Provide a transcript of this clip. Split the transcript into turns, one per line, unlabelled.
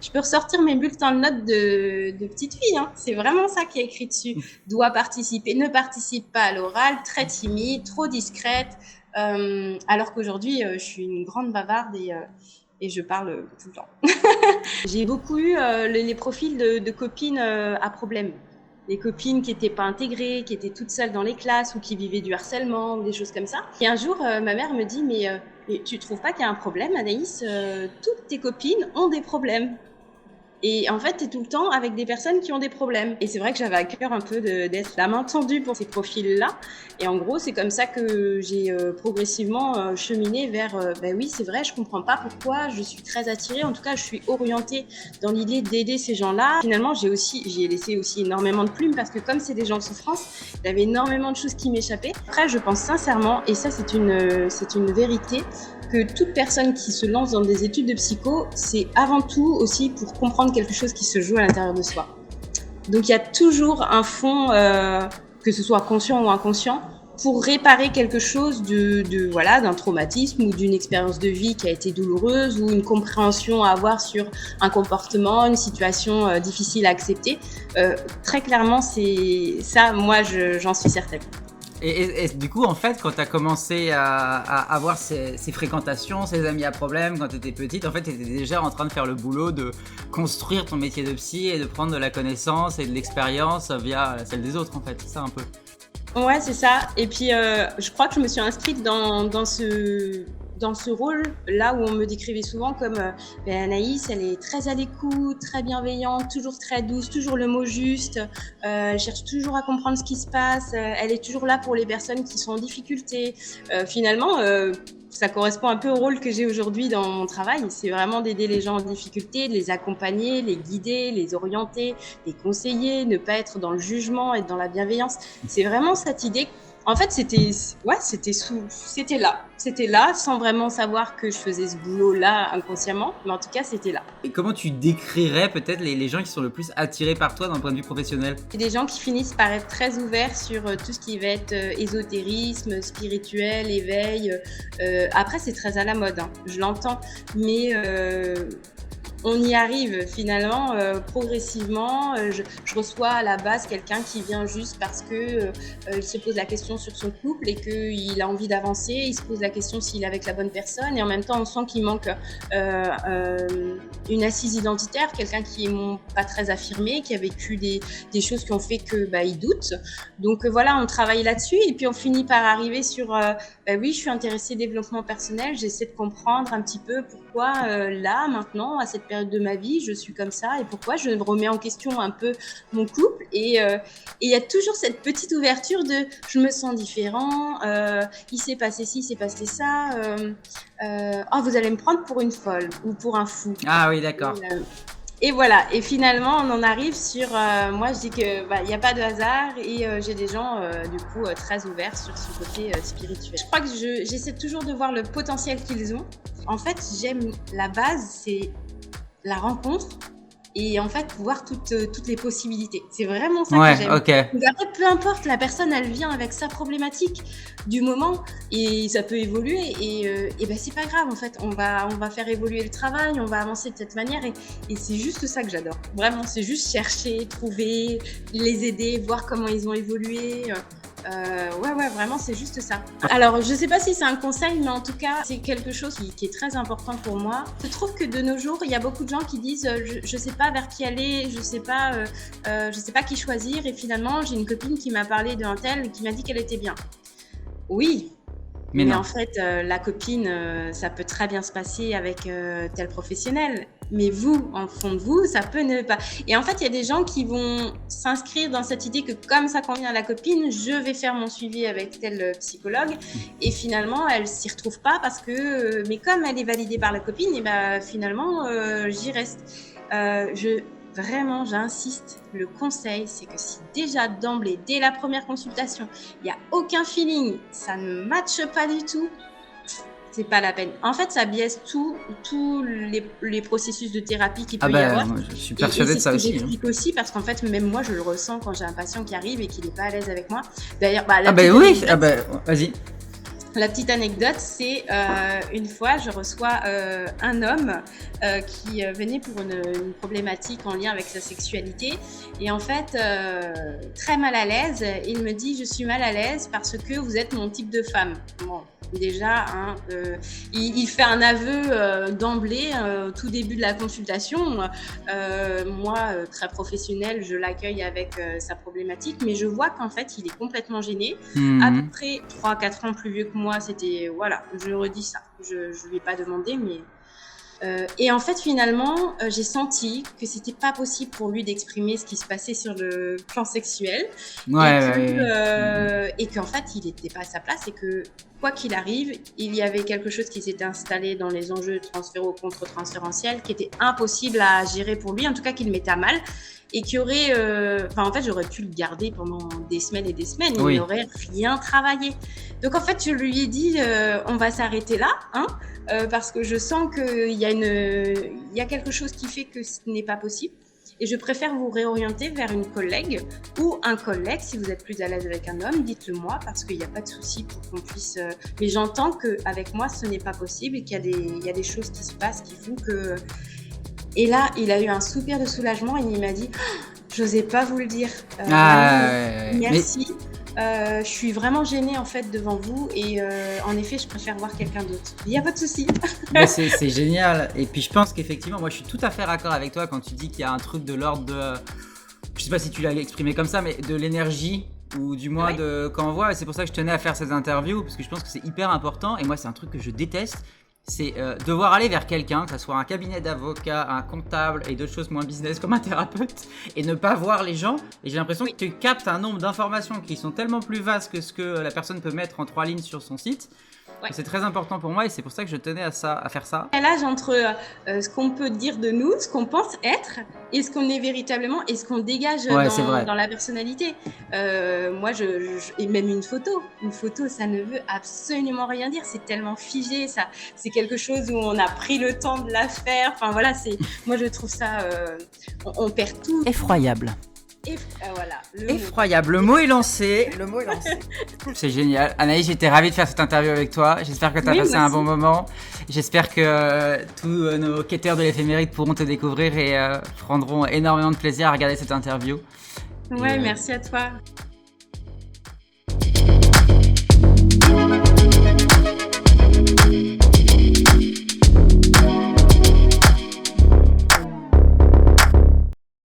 Je peux ressortir mes bulletins de notes de petite fille, hein. C'est vraiment ça qui est écrit dessus. Doit participer, ne participe pas à l'oral, très timide, trop discrète. Alors qu'aujourd'hui, je suis une grande bavarde et je parle tout le temps. J'ai beaucoup eu les profils de copines à problème. Des copines qui n'étaient pas intégrées, qui étaient toutes seules dans les classes ou qui vivaient du harcèlement ou des choses comme ça. Et un jour, ma mère me dit, mais tu trouves pas qu'il y a un problème, Anaïs? Toutes tes copines ont des problèmes. Et en fait, tu es tout le temps avec des personnes qui ont des problèmes. Et c'est vrai que j'avais à cœur un peu d'être la main tendue pour ces profils-là. Et en gros, c'est comme ça que j'ai progressivement cheminé vers ben oui, c'est vrai, je comprends pas pourquoi je suis très attirée. En tout cas, je suis orientée dans l'idée d'aider ces gens-là. Finalement, j'ai laissé aussi énormément de plumes parce que comme c'est des gens en souffrance, il y avait énormément de choses qui m'échappaient. Après, je pense sincèrement, et ça c'est une vérité, que toute personne qui se lance dans des études de psycho, c'est avant tout aussi pour comprendre quelque chose qui se joue à l'intérieur de soi. Donc il y a toujours un fond, que ce soit conscient ou inconscient, pour réparer quelque chose d'un traumatisme ou d'une expérience de vie qui a été douloureuse ou une compréhension à avoir sur un comportement, une situation difficile à accepter. Très clairement, c'est ça, moi j'en suis certaine.
Et du coup, en fait, quand tu as commencé à avoir ces fréquentations, ces amis à problème, quand tu étais petite, en fait, tu étais déjà en train de faire le boulot de construire ton métier de psy et de prendre de la connaissance et de l'expérience via celle des autres, en fait. C'est ça un peu.
Ouais, c'est ça. Et puis, je crois que je me suis inscrite dans ce rôle, là où on me décrivait souvent comme Anaïs, elle est très à l'écoute, très bienveillante, toujours très douce, toujours le mot juste, elle cherche toujours à comprendre ce qui se passe, elle est toujours là pour les personnes qui sont en difficulté. Finalement, ça correspond un peu au rôle que j'ai aujourd'hui dans mon travail. C'est vraiment d'aider les gens en difficulté, de les accompagner, les guider, les orienter, les conseiller, ne pas être dans le jugement, être dans la bienveillance. C'est vraiment cette idée. En fait, c'était là, sans vraiment savoir que je faisais ce boulot-là inconsciemment, mais en tout cas, c'était là.
Et comment tu décrirais peut-être les gens qui sont le plus attirés par toi d'un point de vue professionnel ?
C'est des gens qui finissent par être très ouverts sur tout ce qui va être ésotérisme, spirituel, éveil. Après, c'est très à la mode, hein, je l'entends, mais on y arrive finalement progressivement. Je reçois à la base quelqu'un qui vient juste parce que il se pose la question sur son couple et qu'il a envie d'avancer. Il se pose la question s'il est avec la bonne personne et en même temps on sent qu'il manque une assise identitaire, quelqu'un qui est pas très affirmé, qui a vécu des choses qui ont fait que il doute. Donc voilà, on travaille là-dessus et puis on finit par arriver sur oui, je suis intéressée au développement personnel, j'essaie de comprendre un petit peu pourquoi là, maintenant, à cette période de ma vie, je suis comme ça et pourquoi je remets en question un peu mon couple. Et il y a toujours cette petite ouverture de je me sens différent, il s'est passé ci, il s'est passé ça, vous allez me prendre pour une folle ou pour un fou.
Ah oui, d'accord.
Et voilà, et finalement on en arrive sur, moi je dis que y a pas de hasard et j'ai des gens du coup très ouverts sur ce côté spirituel. Je crois que j'essaie toujours de voir le potentiel qu'ils ont. En fait, j'aime la base, c'est la rencontre et en fait voir toutes les possibilités. C'est vraiment ça que j'aime.
Okay.
Donc après, peu importe, la personne elle vient avec sa problématique du moment et ça peut évoluer et c'est pas grave en fait. On va faire évoluer le travail, on va avancer de cette manière et c'est juste ça que j'adore. Vraiment, c'est juste chercher, trouver, les aider, voir comment ils ont évolué. Ouais, vraiment, c'est juste ça. Alors, je sais pas si c'est un conseil, mais en tout cas, c'est quelque chose qui est très important pour moi. Je trouve que de nos jours, il y a beaucoup de gens qui disent je sais pas vers qui aller, je sais pas qui choisir. Et finalement, j'ai une copine qui m'a parlé d'un tel qui m'a dit qu'elle était bien. Oui. Mais en fait, la copine, ça peut très bien se passer avec tel professionnel. Mais vous, en fond de vous, ça peut ne pas. Et en fait, il y a des gens qui vont s'inscrire dans cette idée que comme ça convient à la copine, je vais faire mon suivi avec tel psychologue. Et finalement, elle s'y retrouve pas parce que, mais comme elle est validée par la copine, et finalement, j'y reste. Vraiment, j'insiste, le conseil, c'est que si déjà d'emblée, dès la première consultation, il n'y a aucun feeling, ça ne matche pas du tout, c'est pas la peine. En fait, ça biaise tous les processus de thérapie qu'il peut y avoir.
Moi, je suis persuadée de ça aussi.
J'explique aussi parce qu'en fait, même moi, je le ressens quand j'ai un patient qui arrive et qui n'est pas à l'aise avec moi. D'ailleurs,
vas-y.
La petite anecdote, c'est une fois, je reçois un homme qui venait pour une problématique en lien avec sa sexualité. Et en fait, très mal à l'aise, il me dit « Je suis mal à l'aise parce que vous êtes mon type de femme ». Bon, déjà, hein, il fait un aveu d'emblée au tout début de la consultation. Moi, très professionnelle, je l'accueille avec sa problématique, mais je vois qu'en fait, il est complètement gêné. À peu près 3-4 ans plus vieux que moi, c'était, voilà, je redis ça. Je lui ai pas demandé, mais... et en fait, finalement, j'ai senti que c'était pas possible pour lui d'exprimer ce qui se passait sur le plan sexuel. Et qu'en fait, il était pas à sa place et que, quoi qu'il arrive, il y avait quelque chose qui s'était installé dans les enjeux transféro-contre-transférentiels qui était impossible à gérer pour lui, en tout cas qu'il mettait à mal. Et qui aurait, en fait, j'aurais pu le garder pendant des semaines et des semaines, il n'aurait rien travaillé. Donc en fait, je lui ai dit, on va s'arrêter là, hein, parce que je sens qu'il y a quelque chose qui fait que ce n'est pas possible. Et je préfère vous réorienter vers une collègue ou un collègue. Si vous êtes plus à l'aise avec un homme, dites-le moi parce qu'il n'y a pas de souci pour qu'on puisse... Mais j'entends qu'avec moi, ce n'est pas possible et qu'il y a des choses qui se passent qui font que... Et là, il a eu un soupir de soulagement et il m'a dit « J'osais pas vous le dire. Merci. Je suis vraiment gênée en fait devant vous et en effet, je préfère voir quelqu'un d'autre. Il n'y a pas de souci. »
C'est génial. Et puis je pense qu'effectivement, moi je suis tout à fait raccord avec toi quand tu dis qu'il y a un truc de l'ordre de... Je sais pas si tu l'as exprimé comme ça, mais de l'énergie ou du moins de quand on voit. C'est pour ça que je tenais à faire ces interviews parce que je pense que c'est hyper important. Et moi, c'est un truc que je déteste. C'est devoir aller vers quelqu'un, que ce soit un cabinet d'avocat, un comptable et d'autres choses moins business comme un thérapeute, et ne pas voir les gens. Et j'ai l'impression que tu captes un nombre d'informations qui sont tellement plus vastes que ce que la personne peut mettre en 3 lignes sur son site. C'est très important pour moi et c'est pour ça que je tenais à faire ça.
Un l'âge entre ce qu'on peut dire de nous, ce qu'on pense être et ce qu'on est véritablement et ce qu'on dégage dans la personnalité. Moi, et même une photo, ça ne veut absolument rien dire. C'est tellement figé, ça. C'est quelque chose où on a pris le temps de la faire. Enfin voilà, moi je trouve ça, on perd tout.
Effroyable.
Voilà,
effroyable, le mot est lancé. C'est génial. Anaïs, j'étais ravie de faire cette interview avec toi. J'espère que tu as passé un bon moment. J'espère que tous nos quêteurs de l'éphéméride pourront te découvrir et prendront énormément de plaisir à regarder cette interview.
Merci à toi.